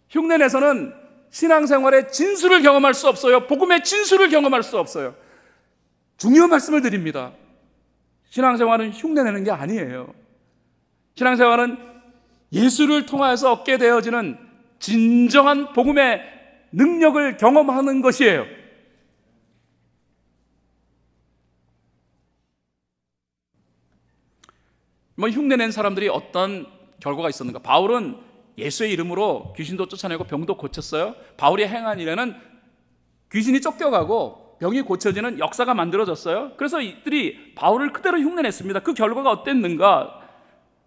S2: 흉내내서는 신앙생활의 진수를 경험할 수 없어요. 복음의 진수를 경험할 수 없어요. 중요한 말씀을 드립니다. 신앙생활은 흉내내는 게 아니에요. 신앙생활은 예수를 통하여서 얻게 되어지는 진정한 복음의 능력을 경험하는 것이에요. 흉내낸 사람들이 어떤 결과가 있었는가? 바울은 예수의 이름으로 귀신도 쫓아내고 병도 고쳤어요. 바울이 행한 일에는 귀신이 쫓겨가고 병이 고쳐지는 역사가 만들어졌어요. 그래서 이들이 바울을 그대로 흉내냈습니다. 그 결과가 어땠는가?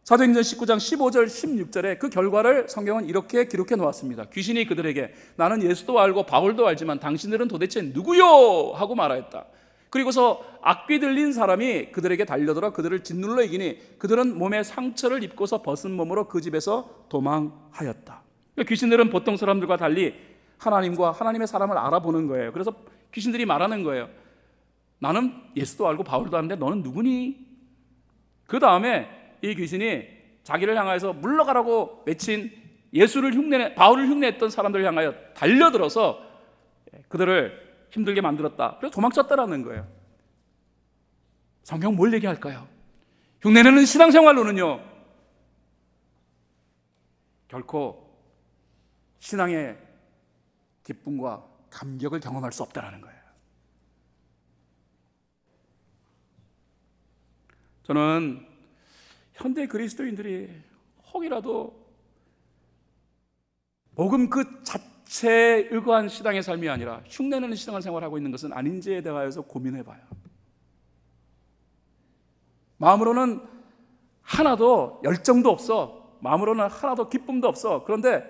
S2: 사도행전 19장 15절 16절에 그 결과를 성경은 이렇게 기록해 놓았습니다. 귀신이 그들에게 나는 예수도 알고 바울도 알지만 당신들은 도대체 누구요? 하고 말하였다. 그리고서 악귀 들린 사람이 그들에게 달려들어 그들을 짓눌러 이기니 그들은 몸에 상처를 입고서 벗은 몸으로 그 집에서 도망하였다. 귀신들은 보통 사람들과 달리 하나님과 하나님의 사람을 알아보는 거예요. 그래서 귀신들이 말하는 거예요. 나는 예수도 알고 바울도 아는데 너는 누구니? 그 다음에 이 귀신이 자기를 향하여서 물러가라고 외친 바울을 흉내했던 사람들을 향하여 달려들어서 그들을 힘들게 만들었다. 그래서 도망쳤다라는 거예요. 성경 뭘 얘기할까요? 흉내내는 신앙생활로는요, 결코 신앙의 기쁨과 감격을 경험할 수 없다는 거예요. 저는 현대 그리스도인들이 혹이라도 복음 그 자체에 의거한 신앙의 삶이 아니라 흉내내는 신앙을 생활하고 있는 것은 아닌지에 대하여서 고민해봐요. 마음으로는 하나도 열정도 없어. 마음으로는 하나도 기쁨도 없어. 그런데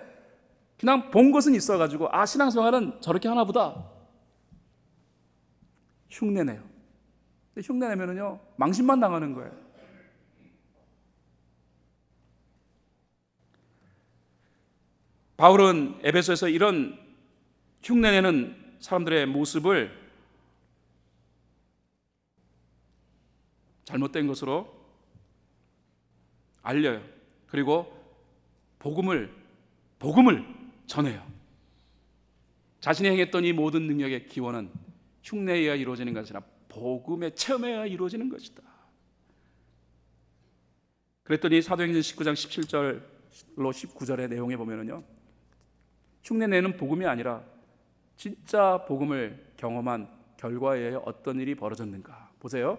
S2: 그냥 본 것은 있어가지고 신앙생활은 저렇게 하나보다 흉내내요. 근데 흉내내면은요 망신만 당하는 거예요. 바울은 에베소에서 이런 흉내내는 사람들의 모습을 잘못된 것으로 알려요. 그리고 복음을 전해요. 자신이 행했던 이 모든 능력의 기원은 흉내에 의해 이루어지는 것이 아니라 복음의 체험에 의해 이루어지는 것이다. 그랬더니 사도행전 19장 17절로 19절의 내용에 보면은요, 흉내내는 복음이 아니라 진짜 복음을 경험한 결과에 의해 어떤 일이 벌어졌는가 보세요.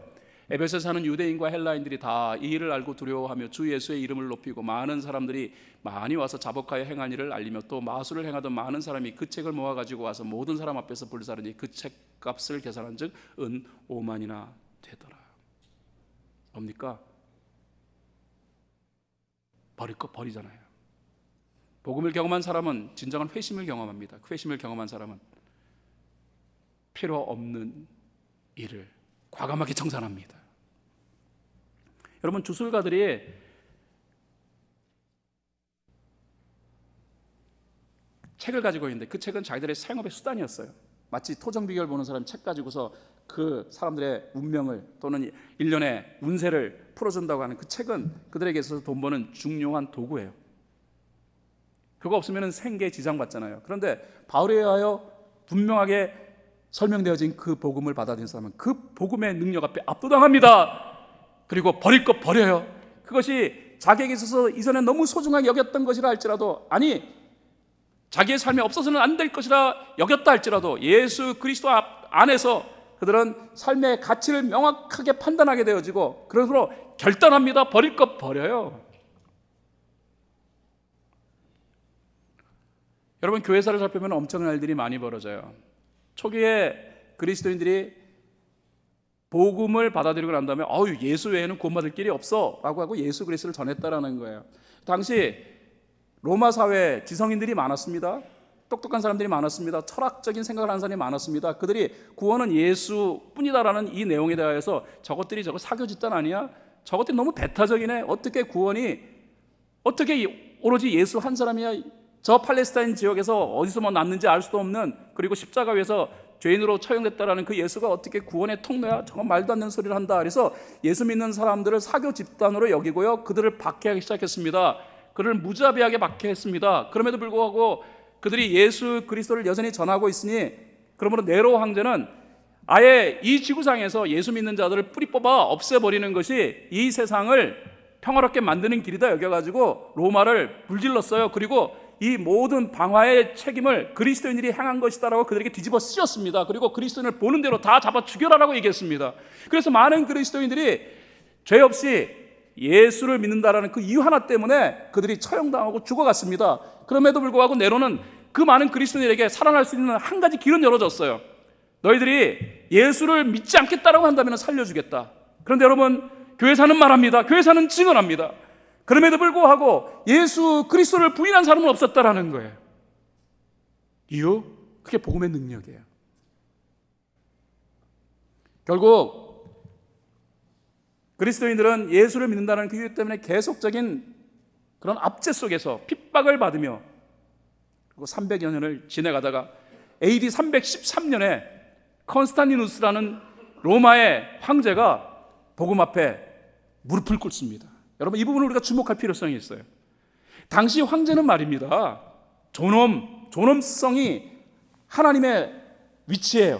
S2: 에베소에 사는 유대인과 헬라인들이 다 이 일을 알고 두려워하며 주 예수의 이름을 높이고 많은 사람들이 많이 와서 자복하여 행한 일을 알리며 또 마술을 행하던 많은 사람이 그 책을 모아가지고 와서 모든 사람 앞에서 불사르니 그 책값을 계산한 즉 은 5만이나 되더라. 뭡니까? 버릴 거 버리잖아요. 복음을 경험한 사람은 진정한 회심을 경험합니다. 그 회심을 경험한 사람은 필요 없는 일을 과감하게 청산합니다. 여러분, 주술가들이 책을 가지고 있는데 그 책은 자기들의 생업의 수단이었어요. 마치 토정비결 보는 사람이 책 가지고서 그 사람들의 운명을 또는 일련의 운세를 풀어준다고 하는 그 책은 그들에게 있어서 돈 버는 중요한 도구예요. 그거 없으면 생계에 지장받잖아요. 그런데 바울에 의하여 분명하게 설명되어진 그 복음을 받아들인 사람은 그 복음의 능력 앞에 압도당합니다. 그리고 버릴 것 버려요. 그것이 자기에게 있어서 이전에 너무 소중하게 여겼던 것이라 할지라도, 아니 자기의 삶에 없어서는 안 될 것이라 여겼다 할지라도 예수 그리스도 안에서 그들은 삶의 가치를 명확하게 판단하게 되어지고 그러므로 결단합니다. 버릴 것 버려요. 여러분, 교회사를 살펴보면 엄청난 일들이 많이 벌어져요. 초기에 그리스도인들이 복음을 받아들이고 난 다음에 예수 외에는 구원받을 길이 없어 라고 하고 예수 그리스도를 전했다라는 거예요. 당시 로마 사회에 지성인들이 많았습니다. 똑똑한 사람들이 많았습니다. 철학적인 생각을 하는 사람이 많았습니다. 그들이 구원은 예수뿐이다라는 이 내용에 대해서 저것들이 저거 사교 집단 아니야? 저것들이 너무 배타적이네. 어떻게 구원이 어떻게 오로지 예수 한 사람이야? 저 팔레스타인 지역에서 어디서 났는지 알 수도 없는, 그리고 십자가 위에서 죄인으로 처형됐다라는 그 예수가 어떻게 구원의 통로야? 저건 말도 안 되는 소리를 한다. 그래서 예수 믿는 사람들을 사교 집단으로 여기고요, 그들을 박해하기 시작했습니다. 그들을 무자비하게 박해했습니다. 그럼에도 불구하고 그들이 예수 그리스도를 여전히 전하고 있으니, 그러므로 네로 황제는 아예 이 지구상에서 예수 믿는 자들을 뿌리 뽑아 없애버리는 것이 이 세상을 평화롭게 만드는 길이다 여겨가지고 로마를 불질렀어요. 그리고 이 모든 방화의 책임을 그리스도인들이 행한 것이다라고 그들에게 뒤집어 씌웠습니다. 그리고 그리스도인을 보는 대로 다 잡아 죽여라라고 얘기했습니다. 그래서 많은 그리스도인들이 죄 없이 예수를 믿는다라는 그 이유 하나 때문에 그들이 처형당하고 죽어갔습니다. 그럼에도 불구하고 네로는 그 많은 그리스도인들에게 살아날 수 있는 한 가지 길은 열어줬어요. 너희들이 예수를 믿지 않겠다라고 한다면 살려주겠다. 그런데 여러분, 교회사는 말합니다. 교회사는 증언합니다. 그럼에도 불구하고 예수 그리스도를 부인한 사람은 없었다라는 거예요. 이유? 그게 복음의 능력이에요. 결국 그리스도인들은 예수를 믿는다는 그 이유 때문에 계속적인 그런 압제 속에서 핍박을 받으며, 그리고 300여 년을 지내가다가 AD 313년에 컨스탄티누스라는 로마의 황제가 복음 앞에 무릎을 꿇습니다. 여러분, 이 부분을 우리가 주목할 필요성이 있어요. 당시 황제는 말입니다, 존엄성이 하나님의 위치예요.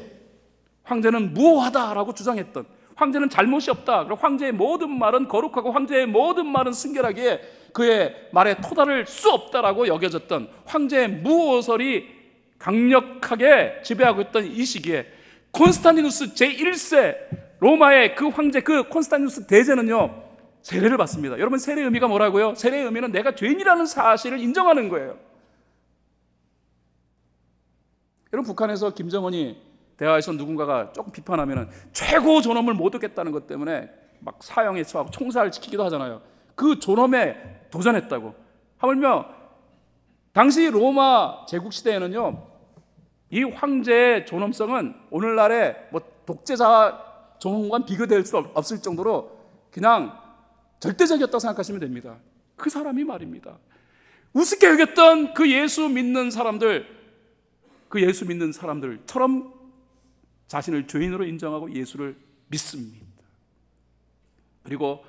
S2: 황제는 무오하다라고 주장했던, 황제는 잘못이 없다, 그리고 황제의 모든 말은 거룩하고 황제의 모든 말은 순결하기에 그의 말에 토달할 수 없다라고 여겨졌던 황제의 무오설이 강력하게 지배하고 있던 이 시기에 콘스탄티누스 제1세 로마의 그 황제, 그 콘스탄티누스 대제는요, 세례를 받습니다. 여러분, 세례의 의미가 뭐라고요? 세례의 의미는 내가 죄인이라는 사실을 인정하는 거예요. 여러분, 북한에서 김정은이 대화에서 누군가가 조금 비판하면 최고 존엄을 못 얻겠다는 것 때문에 막 사형에 처하고 총살을 지키기도 하잖아요. 그 존엄에 도전했다고. 하물며 당시 로마 제국 시대에는요, 이 황제의 존엄성은 오늘날의 뭐 독재자 존엄과 비교될 수 없을 정도로 그냥 절대적이었다고 생각하시면 됩니다. 그 사람이 말입니다, 우습게 여겼던 그 예수 믿는 사람들처럼 자신을 죄인으로 인정하고 예수를 믿습니다. 그리고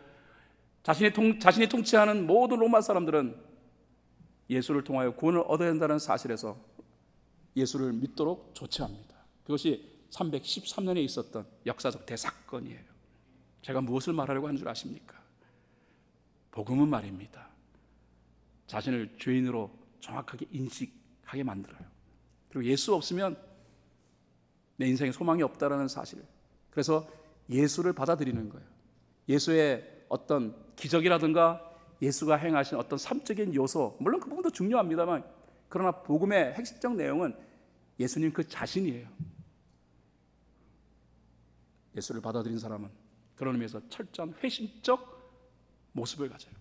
S2: 자신이 통치하는 모든 로마 사람들은 예수를 통하여 구원을 얻어야 한다는 사실에서 예수를 믿도록 조치합니다. 그것이 313년에 있었던 역사적 대사건이에요. 제가 무엇을 말하려고 하는 줄 아십니까? 복음은 말입니다, 자신을 죄인으로 정확하게 인식하게 만들어요. 그리고 예수 없으면 내 인생에 소망이 없다라는 사실. 그래서 예수를 받아들이는 거예요. 예수의 어떤 기적이라든가 예수가 행하신 어떤 삶적인 요소, 물론 그 부분도 중요합니다만, 그러나 복음의 핵심적 내용은 예수님 그 자신이에요. 예수를 받아들인 사람은 그런 의미에서 철저한 회심적 모습을 가져요.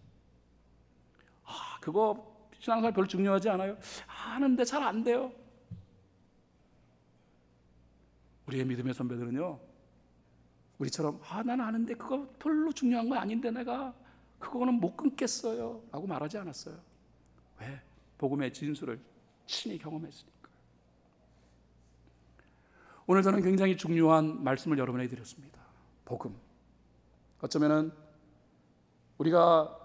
S2: 그거 신앙생활 별로 중요하지 않아요? 아는데 잘 안 돼요. 우리의 믿음의 선배들은요, 우리처럼 나는 아는데 그거 별로 중요한 건 아닌데 내가 그거는 못 끊겠어요 라고 말하지 않았어요. 왜? 복음의 진수를 친히 경험했으니까. 오늘 저는 굉장히 중요한 말씀을 여러분에게 드렸습니다. 복음. 어쩌면은 우리가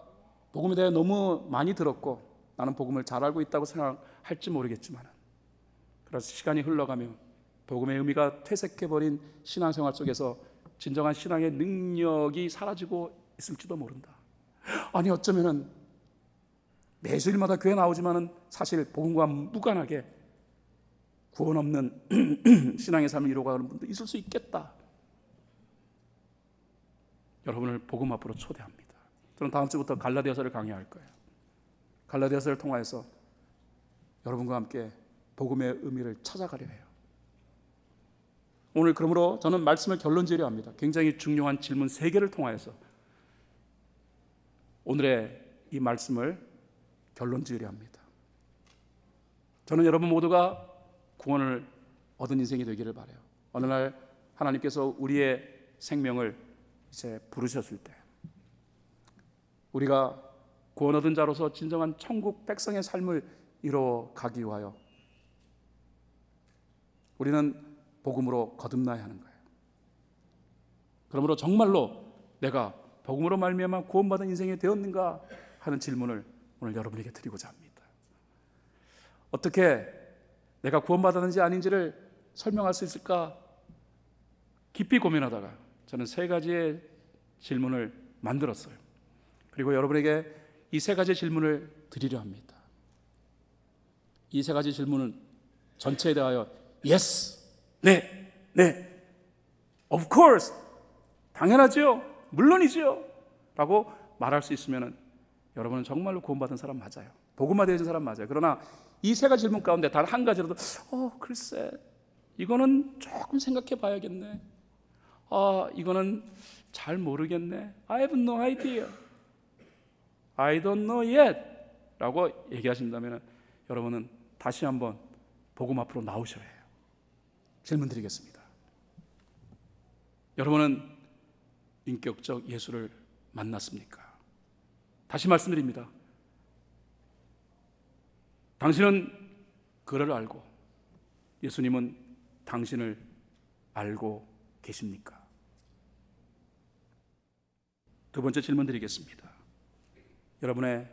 S2: 복음에 대해 너무 많이 들었고 나는 복음을 잘 알고 있다고 생각할지 모르겠지만, 그래서 시간이 흘러가며 복음의 의미가 퇴색해버린 신앙생활 속에서 진정한 신앙의 능력이 사라지고 있을지도 모른다. 아니, 어쩌면은 매주일마다 교회 나오지만은 사실 복음과 무관하게 구원 없는 신앙의 삶을 이루어가는 분도 있을 수 있겠다. 여러분을 복음 앞으로 초대합니다. 저는 다음 주부터 갈라디아서를 강의할 거예요. 갈라디아서를 통하여서 여러분과 함께 복음의 의미를 찾아가려 해요. 오늘 그러므로 저는 말씀을 결론 지으려 합니다. 굉장히 중요한 질문 3개를 통하여서 오늘의 이 말씀을 결론 지으려 합니다. 저는 여러분 모두가 구원을 얻은 인생이 되기를 바라요. 어느 날 하나님께서 우리의 생명을 이제 부르셨을 때 우리가 구원 얻은 자로서 진정한 천국 백성의 삶을 이루어 가기 위하여 우리는 복음으로 거듭나야 하는 거예요. 그러므로 정말로 내가 복음으로 말미암아 구원받은 인생이 되었는가 하는 질문을 오늘 여러분에게 드리고자 합니다. 어떻게 내가 구원받았는지 아닌지를 설명할 수 있을까 깊이 고민하다가 저는 3가지의 질문을 만들었어요. 그리고 여러분에게 이 3가지 질문을 드리려 합니다. 이 3가지 질문은 전체에 대하여 yes, 네, 네, of course, 당연하죠, 물론이죠 라고 말할 수 있으면 여러분은 정말로 구원받은 사람 맞아요. 복음화 되어진 사람 맞아요. 그러나 이 3가지 질문 가운데 단 한 가지라도 글쎄 이거는 조금 생각해 봐야겠네, 이거는 잘 모르겠네, I have no idea, I don't know yet 라고 얘기하신다면 여러분은 다시 한번 복음 앞으로 나오셔야 해요. 질문 드리겠습니다. 여러분은 인격적 예수를 만났습니까? 다시 말씀드립니다. 당신은 그를 알고 예수님은 당신을 알고 계십니까? 2번째 질문 드리겠습니다. 여러분의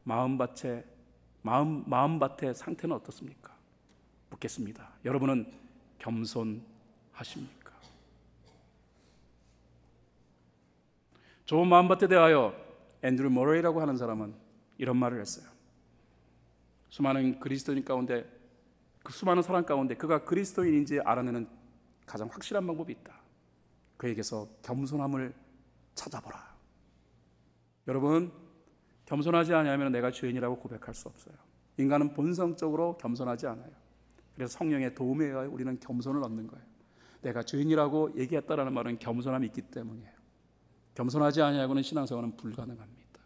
S2: 마음밭의 상태는 어떻습니까? 묻겠습니다. 여러분은 겸손하십니까? 좋은 마음밭에 대하여 앤드류 머레이라고 하는 사람은 이런 말을 했어요. 수많은 그리스도인 가운데, 그 수많은 사람 가운데 그가 그리스도인인지 알아내는 가장 확실한 방법이 있다. 그에게서 겸손함을 찾아보라. 여러분, 겸손하지 않으면 내가 죄인이라고 고백할 수 없어요. 인간은 본성적으로 겸손하지 않아요. 그래서 성령의 도움에 의하여 우리는 겸손을 얻는 거예요. 내가 죄인이라고 얘기했다라는 말은 겸손함이 있기 때문이에요. 겸손하지 아니하고는 신앙생활은 불가능합니다.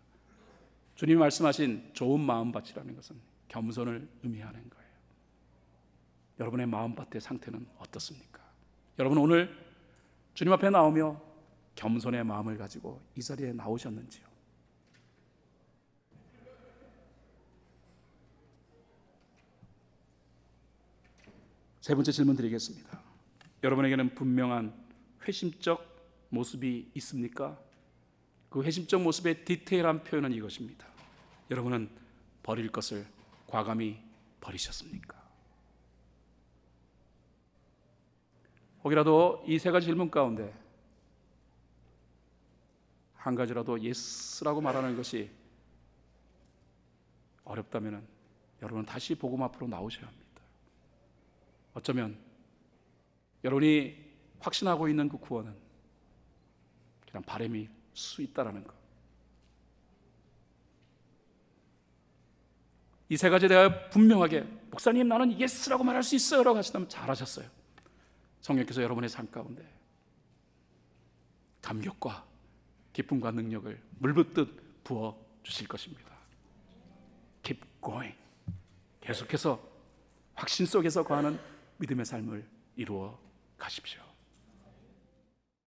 S2: 주님이 말씀하신 좋은 마음밭이라는 것은 겸손을 의미하는 거예요. 여러분의 마음밭의 상태는 어떻습니까? 여러분 오늘 주님 앞에 나오며 겸손의 마음을 가지고 이 자리에 나오셨는지요? 세 번째 질문 드리겠습니다. 여러분에게는 분명한 회심적 모습이 있습니까? 그 회심적 모습의 디테일한 표현은 이것입니다. 여러분은 버릴 것을 과감히 버리셨습니까? 혹이라도 이 3가지 질문 가운데 한 가지라도 예스라고 말하는 것이 어렵다면 여러분은 다시 복음 앞으로 나오셔야 합니다. 어쩌면 여러분이 확신하고 있는 그 구원은 그냥 바람일 수 있다라는 것. 이 3가지에 대하여 분명하게 목사님 나는 예스라고 말할 수 있어요 라고 하시다면 잘하셨어요. 성령께서 여러분의 삶 가운데 감격과 기쁨과 능력을 물붓듯 부어주실 것입니다. Keep going. 계속해서 확신 속에서 거하는 믿음의 삶을 이루어 가십시오.